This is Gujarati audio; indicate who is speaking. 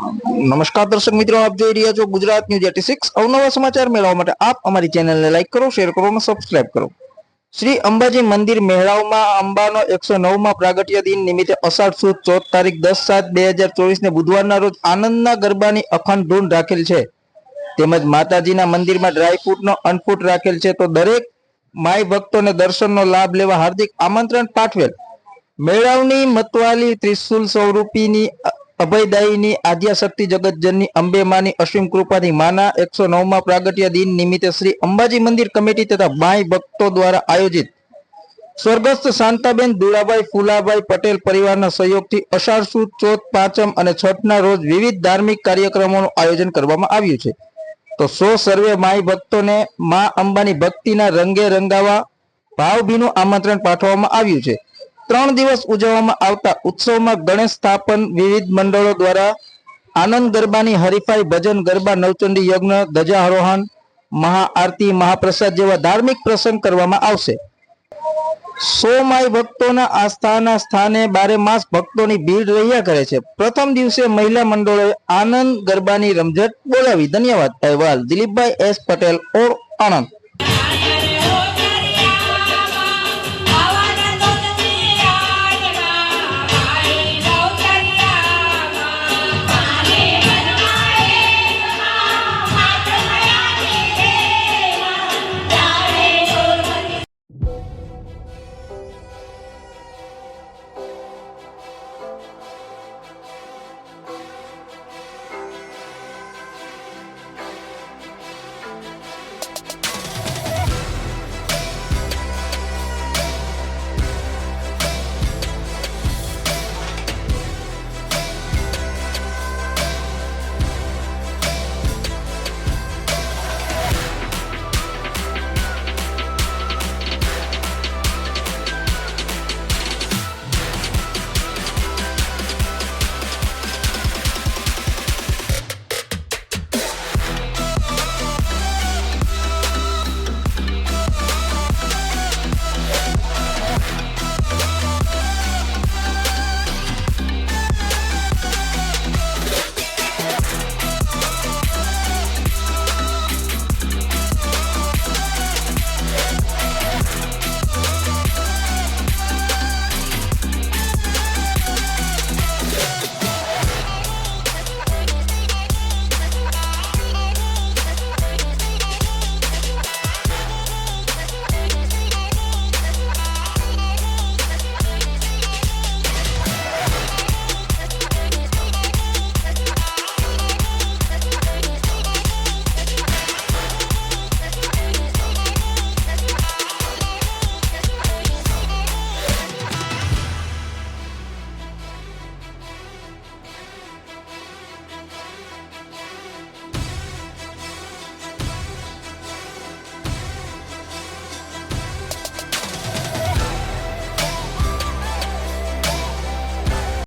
Speaker 1: નમસ્કાર દર્શક મિત્રો, આપ જોઈ રહ્યા છો ગુજરાત ન્યૂઝ 86। અવનવા સમાચાર મેળવવા માટે આપ અમારી ચેનલને લાઈક કરો, શેર કરો અને સબસ્ક્રાઇબ કરો। શ્રી અંબાજી મંદિર મહેરાવમાં અંબાનો 109મા પ્રાગટ્ય દિન નિમિત્તે અષાઢ સુદ 14 તારીખ 10/7/2024 ને બુધવારના રોજ આનંદના ગરબાની અખંડ ધૂન રાખેલ છે, તેમજ માતાજીના મંદિરમાં ડ્રાયફ્રૂટનો અન્નકૂટ રાખેલ છે, તો દરેક માય ભક્તોને દર્શનનો લાભ લેવા હાર્દિક આમંત્રણ પાઠવેલ। મેળાવની મતવાલી ત્રિશુલ સ્વરૂપીની અભયદાયીની આદ્યાશક્તિ જગતજનની અંબે માની અસીમ કૃપાથી માના 109મા પ્રાગટ્ય દિન નિમિત્તે શ્રી અંબાજી મંદિર કમિટી તથા માય ભક્તો દ્વારા આયોજિત સ્વર્ગસ્થ શાંતાબેન દુલાભાઈ ફુલાભાઈ પટેલ પરિવારના સહયોગથી અષાઢ સુદ 14, પાંચમ અને છઠના રોજ વિવિધ ધાર્મિક કાર્યક્રમોનું આયોજન કરવામાં આવ્યું છે, તો સર્વે માય ભક્તોને મા અંબાની ભક્તિના રંગે રંગાવા ભાવભીનું આમંત્રણ પાઠવવામાં આવ્યું છે। 3 દિવસ ઉજવવામાં આવતા ઉત્સવમાં ગણેશ સ્થાપન, વિવિધ મંડળો દ્વારા આનંદ ગરબાની હરીફાઈ, ભજન, ગરબા, નવચંડી યજ્ઞ, ધ્વજારોહણ, મહાઆરતી, મહાપ્રસાદ જેવા ધાર્મિક પ્રસંગ કરવામાં આવશે। માય ભક્તોના આસ્થાના સ્થાને 12 માસ ભક્તોની ભીડ રહ્યા કરે છે। પ્રથમ દિવસે મહિલા મંડળોએ આનંદ ગરબાની રમઝટ બોલાવી। ધન્યવાદ। અહેવાલ દિલીપભાઈ એસ પટેલ, ઓર આણંદ।